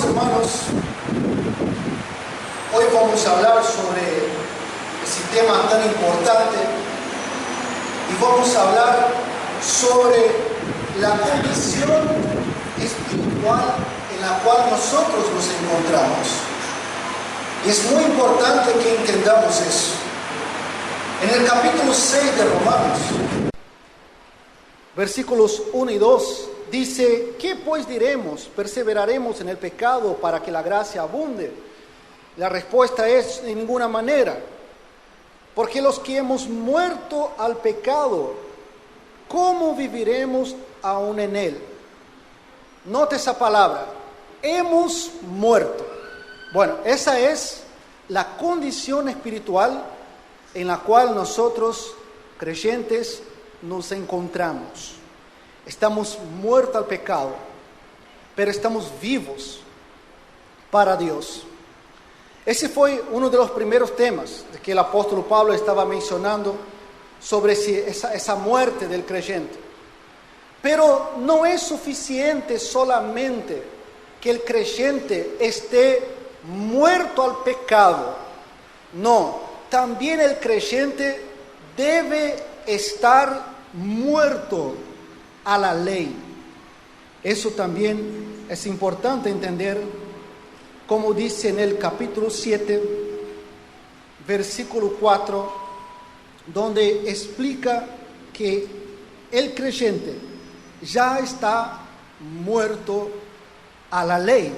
hermanos, hoy vamos a hablar sobre ese tema tan importante y vamos a hablar sobre la condición espiritual en la cual nosotros nos encontramos. Y es muy importante que entendamos eso. En el capítulo 6 de Romanos, versículos 1 y 2, dice: ¿qué pues diremos? ¿Perseveraremos en el pecado para que la gracia abunde? La respuesta es: de ninguna manera. Porque los que hemos muerto al pecado, ¿cómo viviremos aún en él? Note esa palabra, hemos muerto. Bueno, esa es la condición espiritual en la cual nosotros, creyentes, nos encontramos. Estamos muertos al pecado, pero estamos vivos para Dios. Ese fue uno de los primeros temas que el apóstol Pablo estaba mencionando sobre esa muerte del creyente. Pero no es suficiente solamente que el creyente esté muerto al pecado. No, también el creyente debe estar muerto a la ley. Eso también es importante entender, como dice en el capítulo 7, versículo 4, donde explica que el creyente ya está muerto a la ley.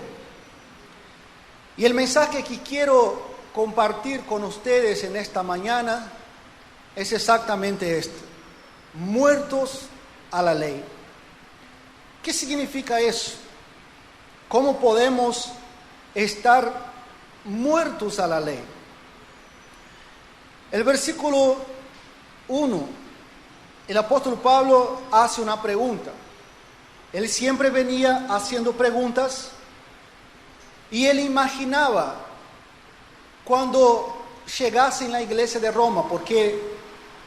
Y el mensaje que quiero compartir con ustedes en esta mañana es exactamente este: muertos a la ley. ¿Qué significa eso? ¿Cómo podemos estar muertos a la ley? El versículo 1, el apóstol Pablo hace una pregunta. Él siempre venía haciendo preguntas y él imaginaba cuando llegase en la iglesia de Roma, porque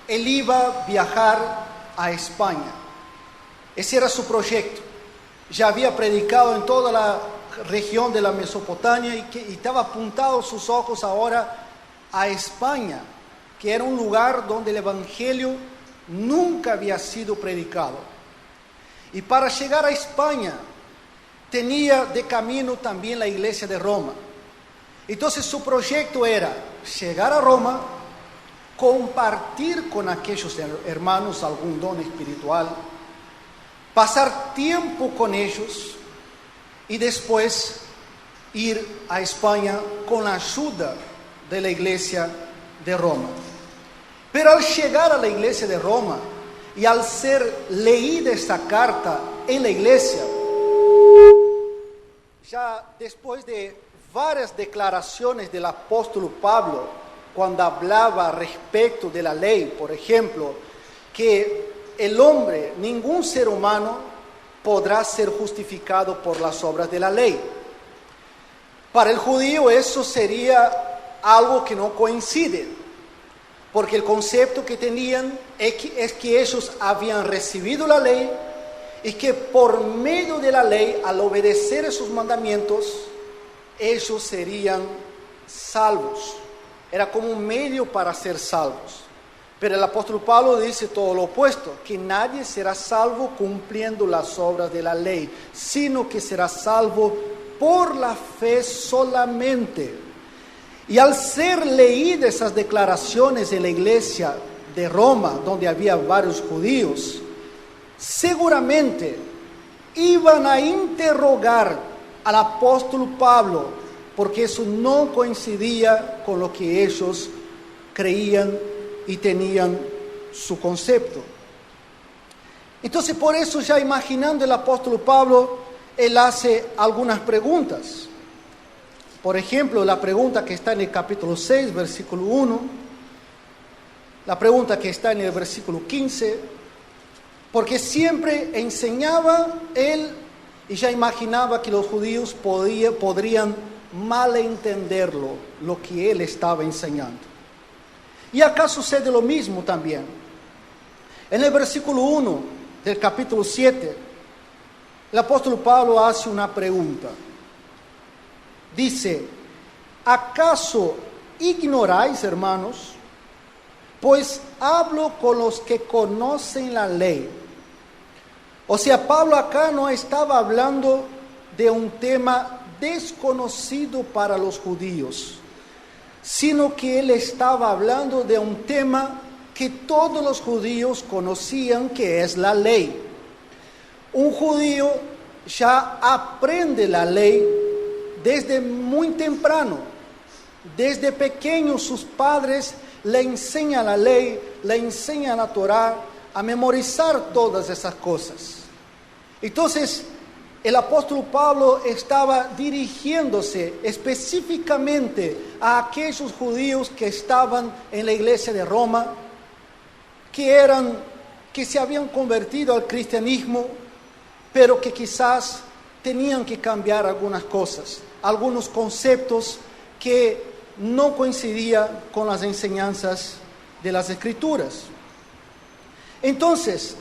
él iba a viajar a España. Ese era su proyecto. Ya había predicado en toda la región de la Mesopotamia y estaba apuntado sus ojos ahora a España, que era un lugar donde el evangelio nunca había sido predicado. Y para llegar a España tenía de camino también la iglesia de Roma. Entonces su proyecto era llegar a Roma, compartir con aquellos hermanos algún don espiritual, pasar tiempo con ellos y después ir a España con la ayuda de la iglesia de Roma. Pero al llegar a la iglesia de Roma y al ser leída esta carta en la iglesia, ya después de varias declaraciones del apóstol Pablo, cuando hablaba respecto de la ley, por ejemplo, que el hombre, ningún ser humano, podrá ser justificado por las obras de la ley. Para el judío eso sería algo que no coincide, porque el concepto que tenían es que ellos habían recibido la ley y que por medio de la ley, al obedecer esos mandamientos, ellos serían salvos. Era como un medio para ser salvos. Pero el apóstol Pablo dice todo lo opuesto, que nadie será salvo cumpliendo las obras de la ley, sino que será salvo por la fe solamente. Y al ser leídas esas declaraciones en la iglesia de Roma, donde había varios judíos, seguramente iban a interrogar al apóstol Pablo, porque eso no coincidía con lo que ellos creían y tenían su concepto. Entonces, por eso, ya imaginando el apóstol Pablo, él hace algunas preguntas. Por ejemplo, la pregunta que está en el capítulo 6, versículo 1, la pregunta que está en el versículo 15, porque siempre enseñaba él y ya imaginaba que los judíos podrían malentenderlo, lo que él estaba enseñando. Y acá sucede lo mismo también. En el versículo 1 del capítulo 7, el apóstol Pablo hace una pregunta. dice, ¿acaso ignoráis, hermanos? Pues hablo con los que conocen la ley. O sea, Pablo acá no estaba hablando de un tema desconocido para los judíos, sino que él estaba hablando de un tema que todos los judíos conocían, que es la ley. Un judío ya aprende la ley desde muy temprano. Desde pequeño sus padres le enseñan la ley, le enseñan la Torá, a memorizar todas esas cosas. Entonces, el apóstol Pablo estaba dirigiéndose específicamente a aquellos judíos que estaban en la iglesia de Roma, que se habían convertido al cristianismo, pero que quizás tenían que cambiar algunas cosas, algunos conceptos que no coincidían con las enseñanzas de las Escrituras. Entonces,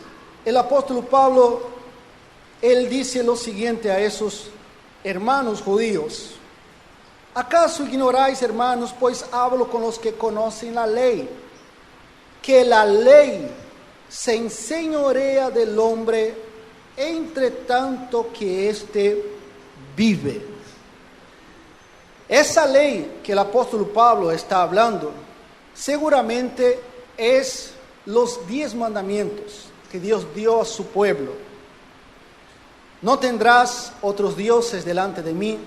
el apóstol Pablo, él dice lo siguiente a esos hermanos judíos: ¿acaso ignoráis, hermanos, pues hablo con los que conocen la ley, que la ley se enseñorea del hombre entre tanto que éste vive? Esa ley que el apóstol Pablo está hablando, seguramente es los 10 mandamientos que Dios dio a su pueblo. No tendrás otros dioses delante de mí,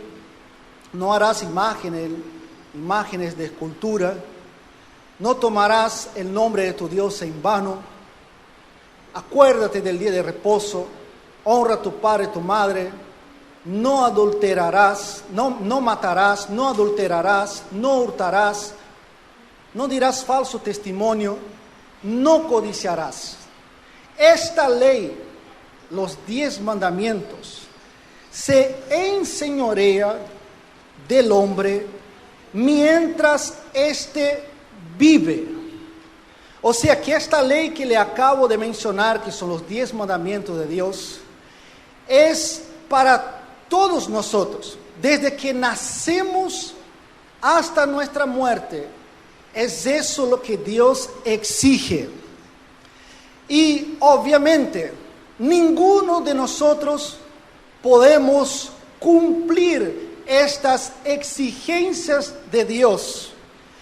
no harás imágenes de escultura, no tomarás el nombre de tu Dios en vano, acuérdate del día de reposo, honra a tu padre y tu madre, no adulterarás, no matarás, no adulterarás, no hurtarás, no dirás falso testimonio, no codiciarás. Esta ley, los 10 mandamientos, se enseñorea del hombre mientras éste vive. O sea que esta ley que le acabo de mencionar, que son los 10 mandamientos de Dios, es para todos nosotros, desde que nacemos hasta nuestra muerte. Es eso lo que Dios exige. Y obviamente, ninguno de nosotros podemos cumplir estas exigencias de Dios.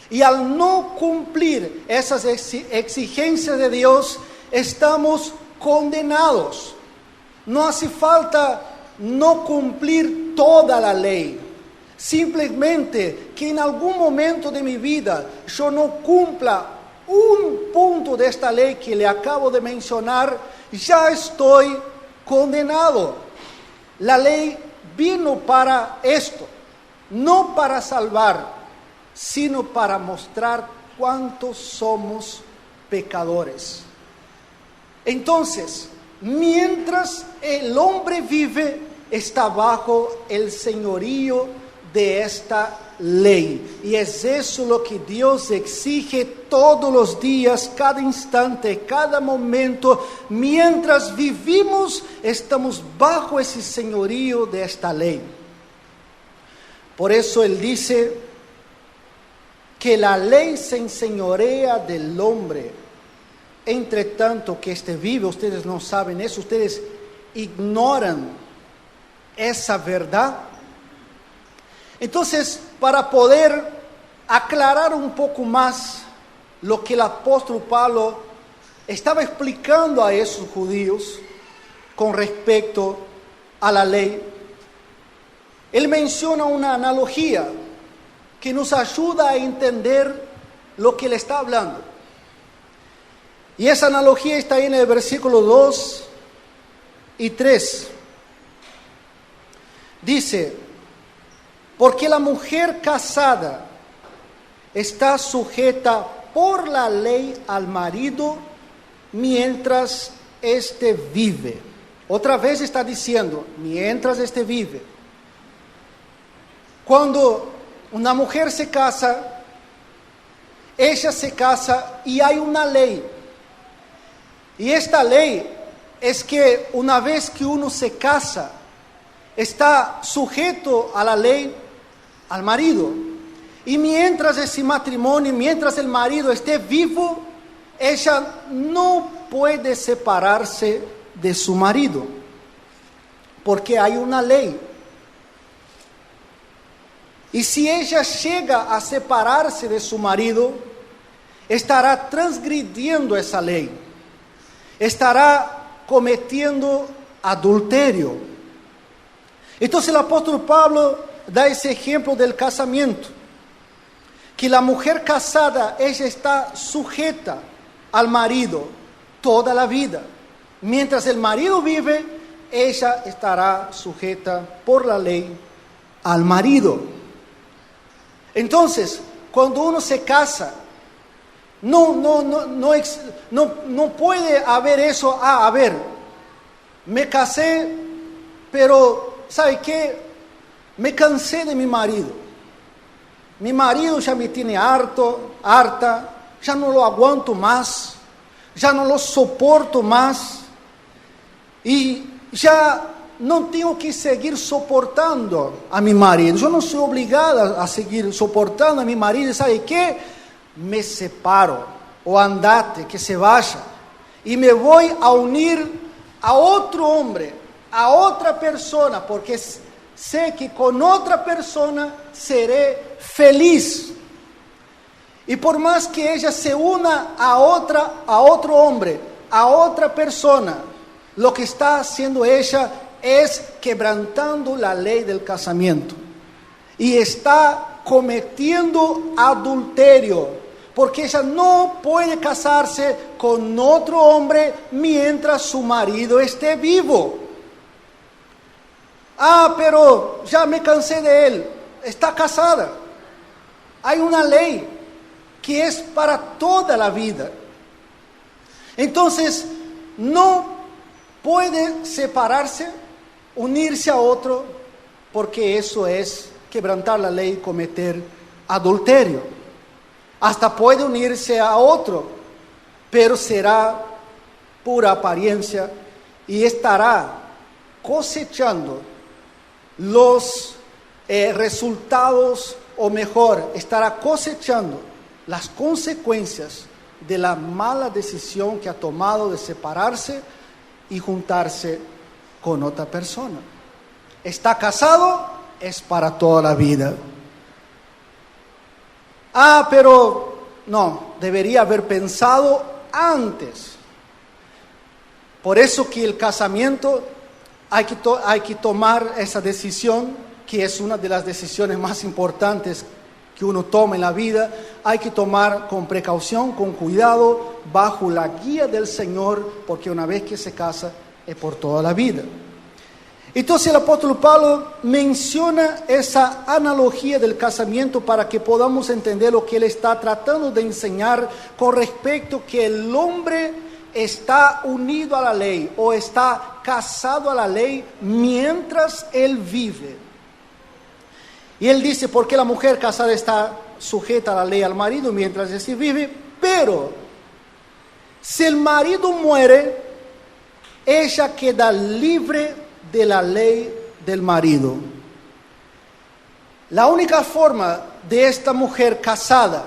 Y al no cumplir esas exigencias de Dios, estamos condenados. No hace falta no cumplir toda la ley. Simplemente que en algún momento de mi vida yo no cumpla un punto de esta ley que le acabo de mencionar, ya estoy condenado. La ley vino para esto, no para salvar, sino para mostrar cuántos somos pecadores. Entonces, mientras el hombre vive, está bajo el señorío de esta ley. Y es eso lo que Dios exige todos los días, cada instante, cada momento. Mientras vivimos, estamos bajo ese señorío de esta ley. Por eso Él dice que la ley se enseñorea del hombre entre tanto que éste vive. Ustedes no saben eso, ustedes ignoran esa verdad. Entonces, para poder aclarar un poco más lo que el apóstol Pablo estaba explicando a esos judíos con respecto a la ley, él menciona una analogía que nos ayuda a entender lo que él está hablando. Y esa analogía está ahí en el versículo 2 y 3. Dice: porque la mujer casada está sujeta por la ley al marido mientras éste vive. Otra vez está diciendo, mientras éste vive. Cuando una mujer se casa, ella se casa y hay una ley. Y esta ley es que una vez que uno se casa, está sujeto a la ley al marido. Y mientras ese matrimonio, mientras el marido esté vivo, ella no puede separarse de su marido, porque hay una ley. Y si ella llega a separarse de su marido, estará transgrediendo esa ley, estará cometiendo adulterio. Entonces el apóstol Pablo da ese ejemplo del casamiento, que la mujer casada, ella está sujeta al marido toda la vida. Mientras el marido vive, ella estará sujeta por la ley al marido. Entonces, cuando uno se casa, no puede haber eso. A ver, me casé, pero ¿sabe qué? Me cansé de mi marido. Mi marido ya me tiene harta, ya no lo aguanto más, ya no lo soporto más, y ya no tengo que seguir soportando a mi marido. Yo no soy obligada a seguir soportando a mi marido. ¿Sabe qué? Me separo, o andate, que se vaya, y me voy a unir a otro hombre, a otra persona, porque sé que con otra persona seré feliz. Y por más que ella se una a otro hombre, a otra persona, lo que está haciendo ella es quebrantando la ley del casamiento y está cometiendo adulterio, porque ella no puede casarse con otro hombre mientras su marido esté vivo. Pero ya me cansé de él. Está casada. Hay una ley que es para toda la vida. Entonces, no puede separarse, unirse a otro, porque eso es quebrantar la ley y cometer adulterio. Hasta puede unirse a otro, pero será pura apariencia y estará cosechando los resultados, o mejor, estará cosechando las consecuencias de la mala decisión que ha tomado de separarse y juntarse con otra persona. Está casado, es para toda la vida. Pero no, debería haber pensado antes. Por eso que el casamiento hay que tomar esa decisión, que es una de las decisiones más importantes que uno toma en la vida. Hay que tomar con precaución, con cuidado, bajo la guía del Señor, porque una vez que se casa es por toda la vida. Entonces el apóstol Pablo menciona esa analogía del casamiento para que podamos entender lo que él está tratando de enseñar con respecto que el hombre está unido a la ley o está casado a la ley mientras él vive. Y él dice, porque la mujer casada está sujeta a la ley al marido mientras éste vive, pero si el marido muere, ella queda libre de la ley del marido. La única forma de esta mujer casada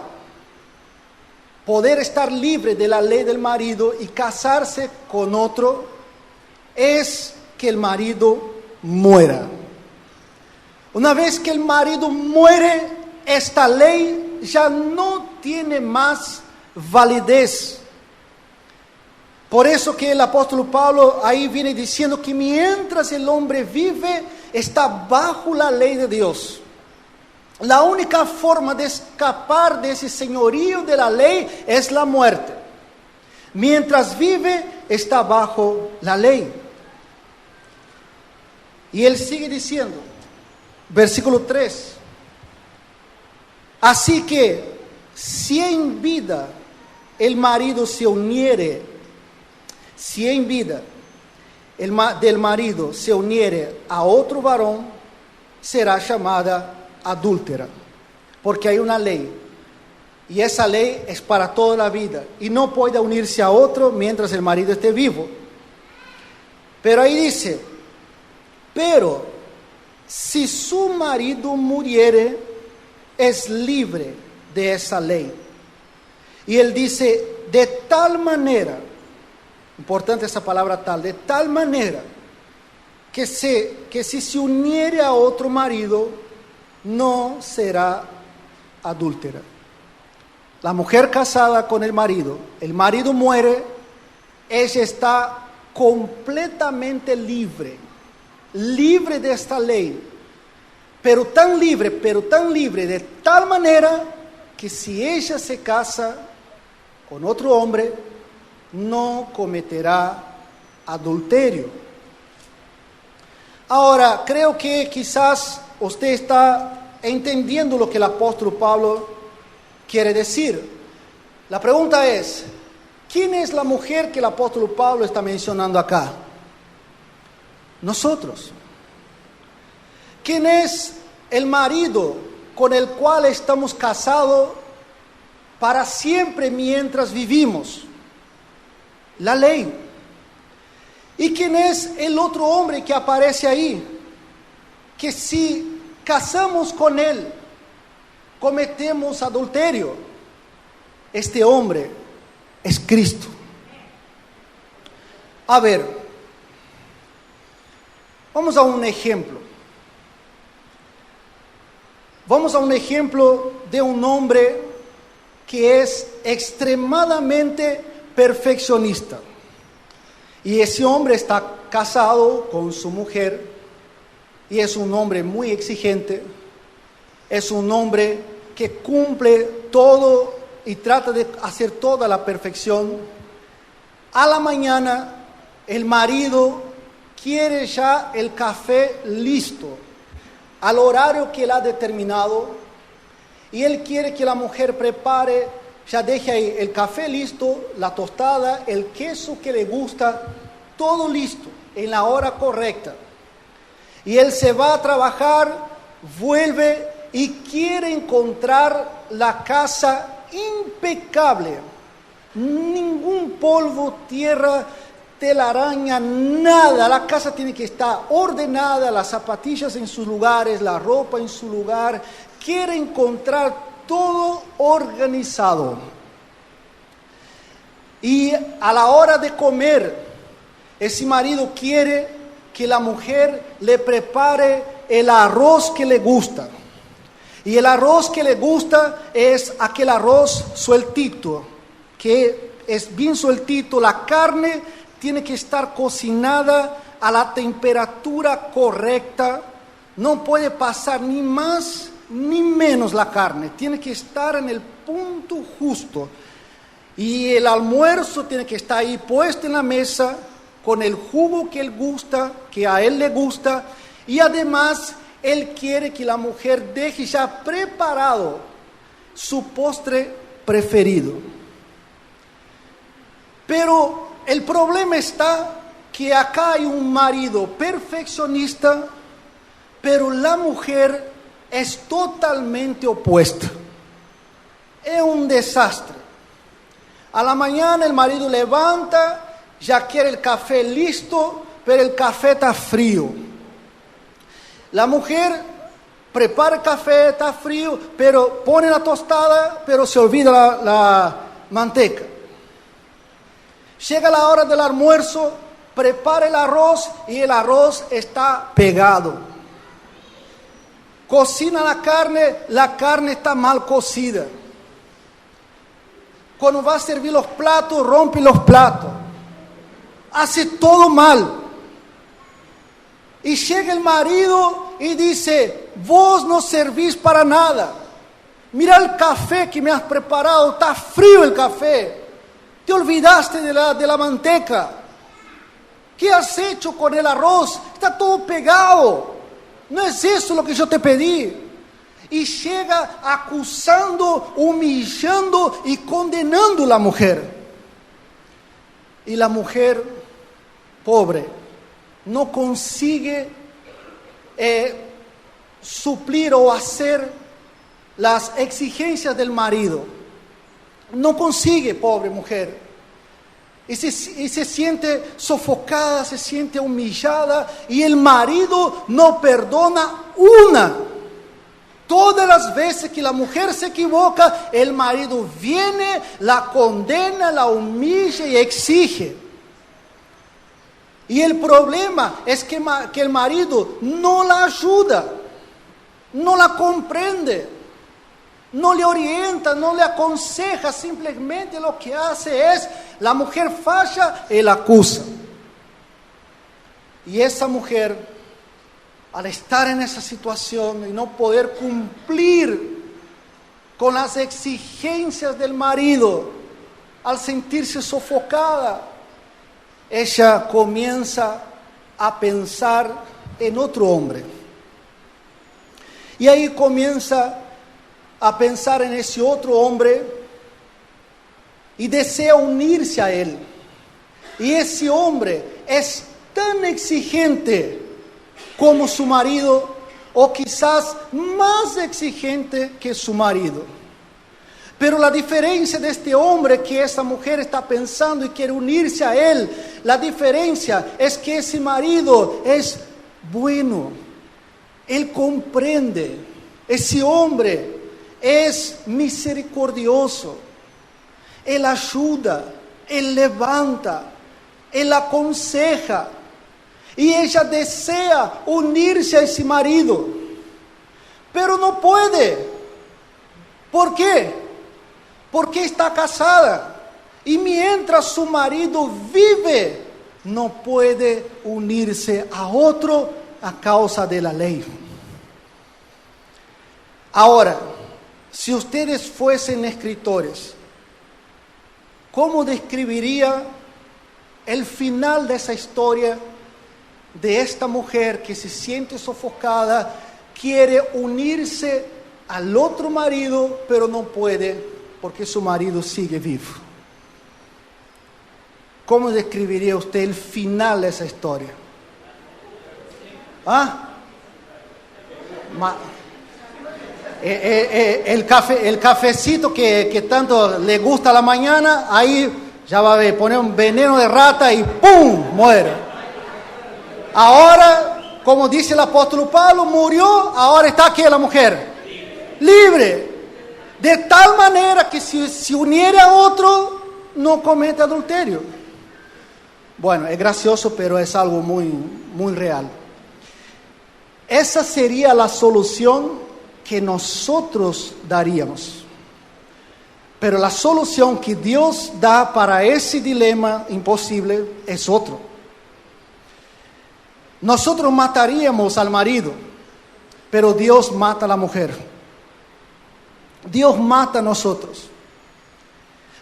poder estar libre de la ley del marido y casarse con otro es que el marido muera. Una vez que el marido muere, esta ley ya no tiene más validez. Por eso que el apóstol Pablo ahí viene diciendo que mientras el hombre vive, está bajo la ley de Dios. La única forma de escapar de ese señorío de la ley es la muerte. Mientras vive, está bajo la ley. Y él sigue diciendo, versículo 3. Así que, si en vida el marido se uniere, si en vida del marido se uniere a otro varón, será llamada adúltera, porque hay una ley, y esa ley es para toda la vida, y no puede unirse a otro mientras el marido esté vivo. Pero ahí dice, pero si su marido muriere, es libre de esa ley. Y él dice, de tal manera, importante esa palabra tal, de tal manera que si se uniere a otro marido, no será adúltera. La mujer casada con el marido muere, ella está completamente libre de esta ley, pero tan libre de tal manera que si ella se casa con otro hombre, no cometerá adulterio. Ahora, creo que quizás usted está entendiendo lo que el apóstol Pablo quiere decir. La pregunta es, ¿quién es la mujer que el apóstol Pablo está mencionando acá? Nosotros. ¿Quién es el marido con el cual estamos casados para siempre mientras vivimos? La ley. ¿Y quién es el otro hombre que aparece ahí? Que si casamos con él, cometemos adulterio. Este hombre es Cristo. A ver, vamos a un ejemplo. Vamos a un ejemplo de un hombre que es extremadamente perfeccionista. Y ese hombre está casado con su mujer y es un hombre muy exigente. Es un hombre que cumple todo y trata de hacer toda la perfección. A la mañana el marido quiere ya el café listo al horario que él ha determinado, y él quiere que la mujer prepare, ya deje ahí el café listo, la tostada, el queso que le gusta, todo listo en la hora correcta. Y él se va a trabajar, vuelve y quiere encontrar la casa impecable, ningún polvo, tierra, telaraña, nada. La casa tiene que estar ordenada, las zapatillas en sus lugares, la ropa en su lugar. Quiere encontrar todo organizado. Y a la hora de comer, ese marido quiere que la mujer le prepare el arroz que le gusta. Y el arroz que le gusta es aquel arroz sueltito, que es bien sueltito. La carne tiene que estar cocinada a la temperatura correcta. No puede pasar ni más ni menos la carne. Tiene que estar en el punto justo. Y el almuerzo tiene que estar ahí puesto en la mesa con el jugo que él gusta, que a él le gusta. Y además, él quiere que la mujer deje ya preparado su postre preferido. Pero el problema está que acá hay un marido perfeccionista, pero la mujer es totalmente opuesta. Es un desastre. A la mañana el marido levanta, ya quiere el café listo, pero el café está frío. La mujer prepara el café, está frío, pero pone la tostada, pero se olvida la manteca. Llega la hora del almuerzo, prepara el arroz y el arroz está pegado. Cocina la carne está mal cocida. Cuando va a servir los platos, rompe los platos. Hace todo mal. Y llega el marido y dice, vos no servís para nada. Mira el café que me has preparado, está frío el café. Te olvidaste de la manteca. ¿Qué has hecho con el arroz? Está todo pegado. No es eso lo que yo te pedí. Y llega acusando, humillando y condenando a la mujer. Y la mujer, pobre, no consigue suplir o hacer las exigencias del marido. No consigue, pobre mujer. Y se siente sofocada, se siente humillada. Y el marido no perdona una. Todas las veces que la mujer se equivoca, el marido viene, la condena, la humilla y exige. Y el problema es que el marido no la ayuda, no la comprende, no le orienta, no le aconseja, simplemente lo que hace es, la mujer falla, él acusa. Y esa mujer, al estar en esa situación y no poder cumplir con las exigencias del marido, al sentirse sofocada, ella comienza a pensar en otro hombre. Y ahí comienza a pensar en ese otro hombre y desea unirse a él. Y ese hombre es tan exigente como su marido, o quizás más exigente que su marido. Pero la diferencia de este hombre que esa mujer está pensando y quiere unirse a él, la diferencia es que ese marido es bueno, él comprende, ese hombre es misericordioso, él ayuda, él levanta, él aconseja. Y ella desea unirse a ese marido, pero no puede. ¿Por qué? Porque está casada. Y mientras su marido vive, no puede unirse a otro a causa de la ley. Ahora, si ustedes fuesen escritores, ¿cómo describiría el final de esa historia? De esta mujer que se siente sofocada, quiere unirse al otro marido, pero no puede porque su marido sigue vivo. ¿Cómo describiría usted el final de esa historia? ¿Ah? El cafecito que tanto le gusta a la mañana, ahí ya va a ver, poner un veneno de rata y ¡pum! Muere. Ahora, como dice el apóstol Pablo, murió, ahora está aquí la mujer. Libre. De tal manera que si se uniera a otro, no comete adulterio. Bueno, es gracioso, pero es algo muy, muy real. Esa sería la solución que nosotros daríamos. Pero la solución que Dios da para ese dilema imposible es otro. Nosotros mataríamos al marido, pero Dios mata a la mujer. Dios mata a nosotros.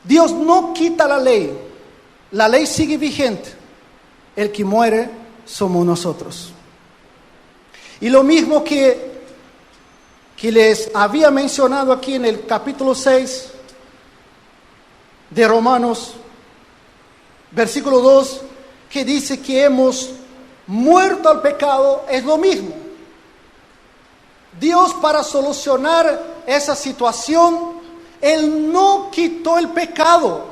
Dios no quita la ley sigue vigente. El que muere somos nosotros. Y lo mismo que les había mencionado aquí en el capítulo 6 de Romanos, versículo 2, que dice que hemos muerto al pecado, es lo mismo. Dios, para solucionar esa situación, Él no quitó el pecado.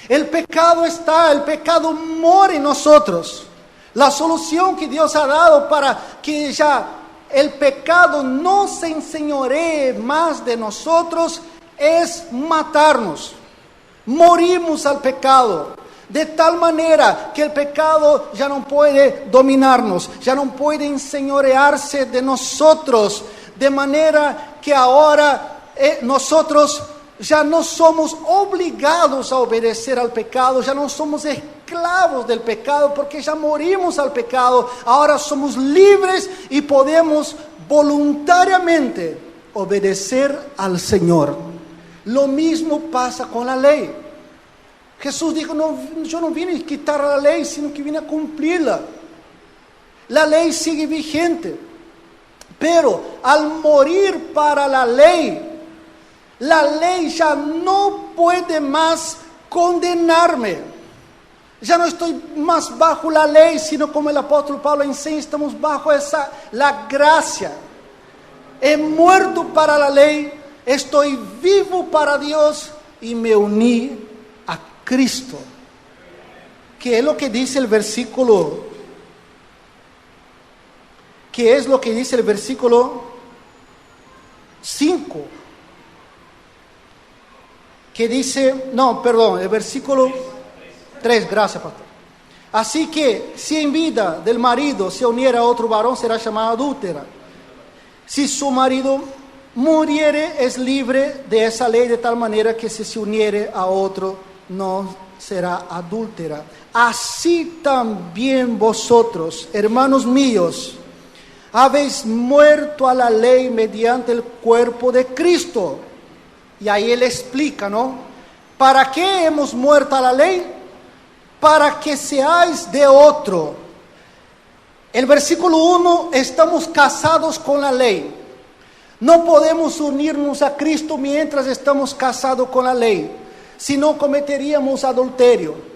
El pecado está, el pecado mora en nosotros. La solución que Dios ha dado para que ya el pecado no se enseñoree más de nosotros es matarnos. Morimos al pecado. De tal manera que el pecado ya no puede dominarnos, ya no puede enseñorearse de nosotros, de manera que ahora nosotros ya no somos obligados a obedecer al pecado, ya no somos esclavos del pecado, porque ya morimos al pecado, ahora somos libres y podemos voluntariamente obedecer al Señor. Lo mismo pasa con la ley. Jesús dijo, no, yo no vine a quitar la ley, sino que vine a cumplirla. La ley sigue vigente, pero al morir para la ley ya no puede más condenarme. Ya no estoy más bajo la ley, sino como el apóstol Pablo enseña, estamos bajo la gracia. He muerto para la ley, estoy vivo para Dios y me uní a Cristo. ¿Qué es lo que dice el versículo? ¿Qué es lo que dice el versículo 5, que dice, no, perdón, el versículo 3, gracias, pastor. Así que, si en vida del marido se uniera a otro varón, será llamada adúltera. Si su marido muriere, es libre de esa ley, de tal manera que si se uniere a otro, no será adúltera. Así también vosotros, hermanos míos, habéis muerto a la ley mediante el cuerpo de Cristo. Y ahí él explica, ¿no? ¿Para qué hemos muerto a la ley? Para que seáis de otro. El versículo 1, estamos casados con la ley. No podemos unirnos a Cristo mientras estamos casados con la ley, si no cometeríamos adulterio.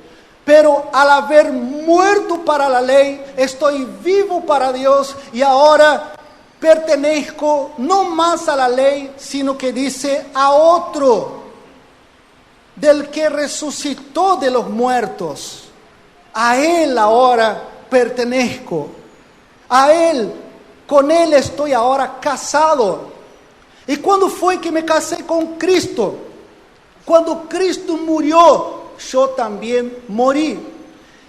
Pero al haber muerto para la ley, estoy vivo para Dios y ahora pertenezco no más a la ley, sino que dice a otro, del que resucitó de los muertos. A Él ahora pertenezco. A Él, con Él estoy ahora casado. ¿Y cuándo fue que me casé con Cristo? Cuando Cristo murió, yo también morí.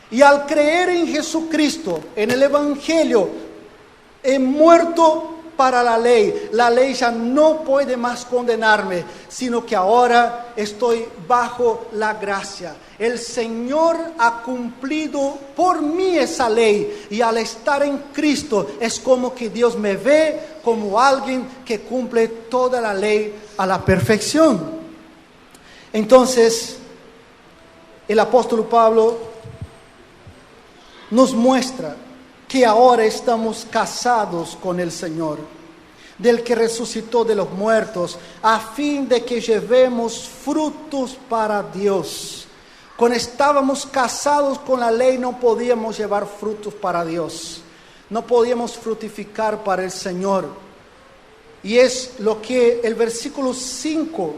Y al creer en Jesucristo, en el Evangelio, he muerto para la ley. La ley ya no puede más condenarme, sino que ahora estoy bajo la gracia. El Señor ha cumplido por mí esa ley, y al estar en Cristo es como que Dios me ve como alguien que cumple toda la ley a la perfección. Entonces, el apóstol Pablo nos muestra que ahora estamos casados con el Señor, del que resucitó de los muertos, a fin de que llevemos frutos para Dios. Cuando estábamos casados con la ley, no podíamos llevar frutos para Dios, no podíamos fructificar para el Señor. Y es lo que el versículo 5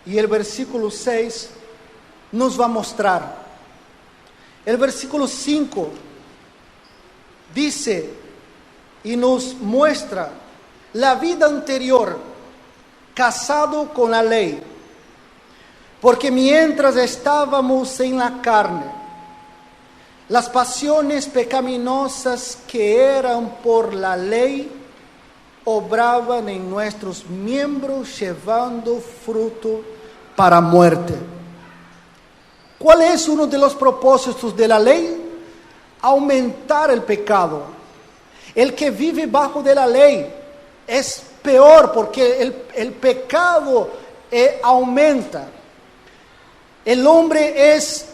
y el versículo 6 nos va a mostrar. El versículo 5 dice y nos muestra la vida anterior, casado con la ley. Porque mientras estábamos en la carne, las pasiones pecaminosas que eran por la ley obraban en nuestros miembros, llevando fruto para muerte. ¿Cuál es uno de los propósitos de la ley? Aumentar el pecado. El que vive bajo de la ley es peor, porque el pecado aumenta. El hombre es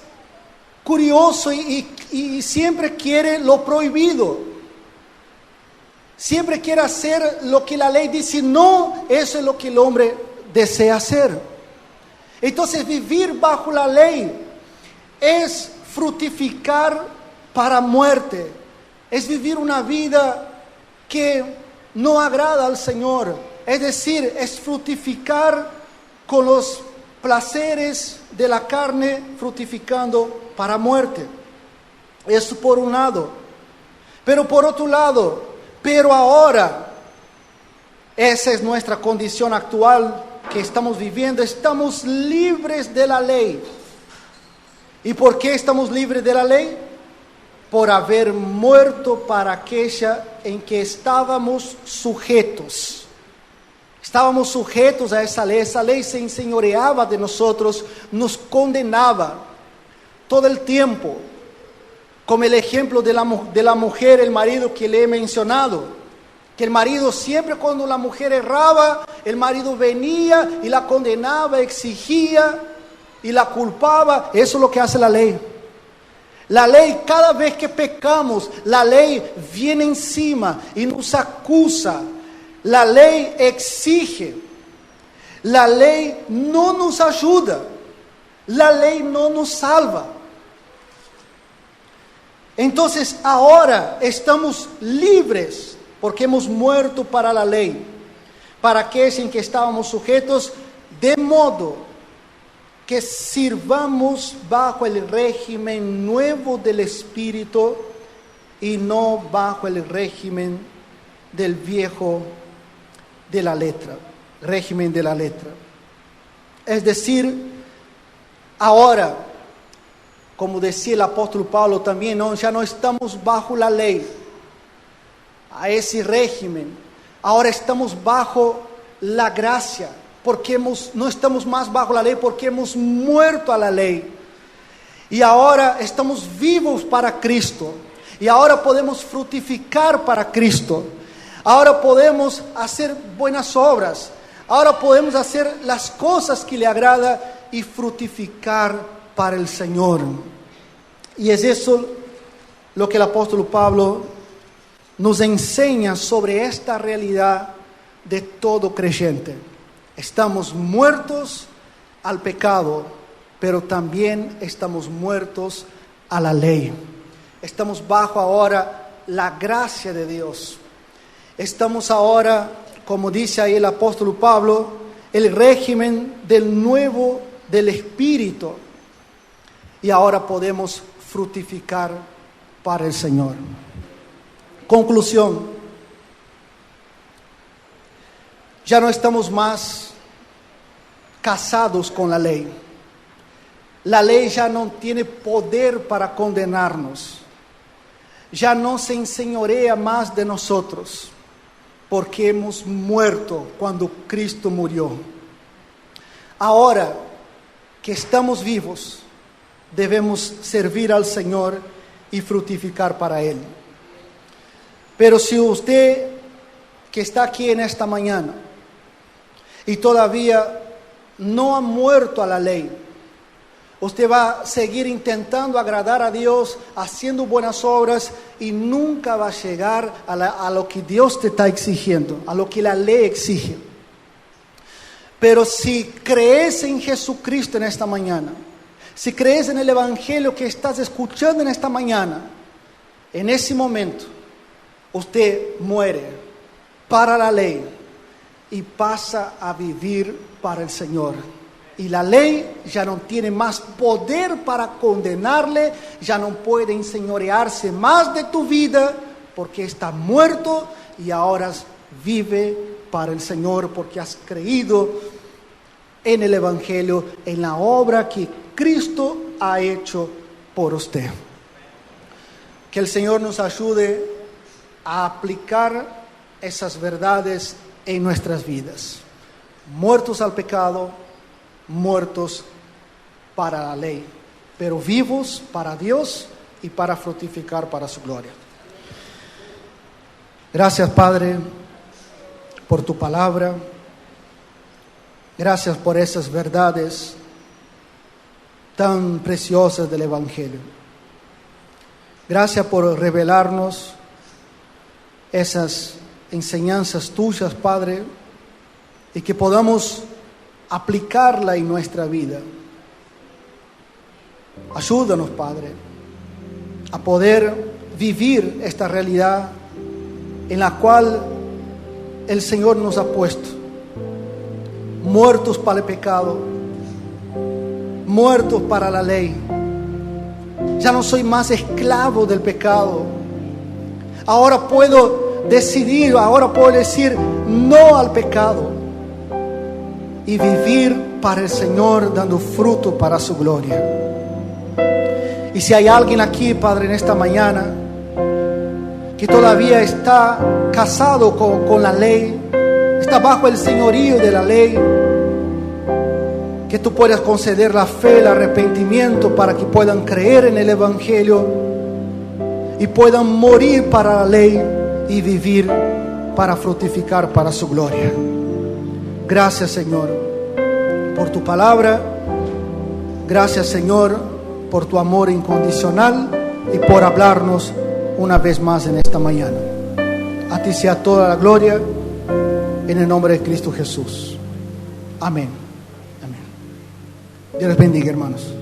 curioso y siempre quiere lo prohibido. Siempre quiere hacer lo que la ley dice no, eso es lo que el hombre desea hacer. Entonces, vivir bajo la ley es fructificar para muerte, es vivir una vida que no agrada al Señor, es decir, es fructificar con los placeres de la carne, fructificando para muerte. Eso por un lado. Pero por otro lado, pero ahora, esa es nuestra condición actual que estamos viviendo, estamos libres de la ley. ¿Y por qué estamos libres de la ley? Por haber muerto para aquella en que estábamos sujetos. Estábamos sujetos a esa ley se enseñoreaba de nosotros, nos condenaba todo el tiempo. Como el ejemplo de la mujer, el marido que le he mencionado, que el marido siempre cuando la mujer erraba, el marido venía y la condenaba, exigía y la culpaba. Eso es lo que hace la ley. La ley, cada vez que pecamos, la ley viene encima y nos acusa. La ley exige. La ley no nos ayuda. La ley no nos salva. Entonces ahora estamos libres porque hemos muerto para la ley, para aquellos en que estábamos sujetos, de modo que sirvamos bajo el régimen nuevo del Espíritu y no bajo el régimen del viejo de la letra. régimen de la letra. Es decir, ahora, como decía el apóstol Pablo también, ya no estamos bajo la ley, a ese régimen. Ahora estamos bajo la gracia, porque no estamos más bajo la ley, porque hemos muerto a la ley. Y ahora estamos vivos para Cristo. Y ahora podemos fructificar para Cristo. Ahora podemos hacer buenas obras. Ahora podemos hacer las cosas que le agrada y fructificar para el Señor. Y es eso lo que el apóstol Pablo nos enseña sobre esta realidad de todo creyente. Estamos muertos al pecado, pero también estamos muertos a la ley. Estamos bajo ahora la gracia de Dios. Estamos ahora, como dice ahí el apóstol Pablo, el régimen del Espíritu. Y ahora podemos fructificar para el Señor. Conclusión. Ya no estamos más casados con la ley. La ley ya no tiene poder para condenarnos. Ya no se enseñorea más de nosotros, porque hemos muerto cuando Cristo murió. Ahora que estamos vivos, debemos servir al Señor y fructificar para Él. Pero si usted que está aquí en esta mañana y todavía no ha muerto a la ley, usted va a seguir intentando agradar a Dios, haciendo buenas obras, y nunca va a llegar a lo que Dios te está exigiendo, a lo que la ley exige. Pero si crees en Jesucristo en esta mañana, si crees en el Evangelio que estás escuchando en esta mañana, en ese momento usted muere para la ley y pasa a vivir para el Señor. Y la ley ya no tiene más poder para condenarle, ya no puede enseñorearse más de tu vida, porque está muerto y ahora vive para el Señor, porque has creído en el Evangelio, en la obra que Cristo ha hecho por usted. Que el Señor nos ayude a aplicar esas verdades en nuestras vidas. Muertos al pecado, muertos para la ley, pero vivos para Dios y para fructificar para su gloria. Gracias, Padre, por tu palabra. Gracias por esas verdades tan preciosas del Evangelio. Gracias por revelarnos esas enseñanzas tuyas, Padre, y que podamos aplicarla en nuestra vida. Ayúdanos, Padre, a poder vivir esta realidad en la cual el Señor nos ha puesto. Muertos para el pecado, muertos para la ley. Ya no soy más esclavo del pecado. Ahora puedo decidir, ahora puedo decir no al pecado y vivir para el Señor, dando fruto para su gloria. Y si hay alguien aquí, Padre, en esta mañana que todavía está casado con la ley, está bajo el señorío de la ley, que tú puedas conceder la fe, el arrepentimiento, para que puedan creer en el Evangelio y puedan morir para la ley y vivir para fructificar para su gloria. Gracias, Señor, por tu palabra. Gracias, Señor, por tu amor incondicional y por hablarnos una vez más en esta mañana. A ti sea toda la gloria, en el nombre de Cristo Jesús. Amén. Amén. Dios les bendiga, hermanos.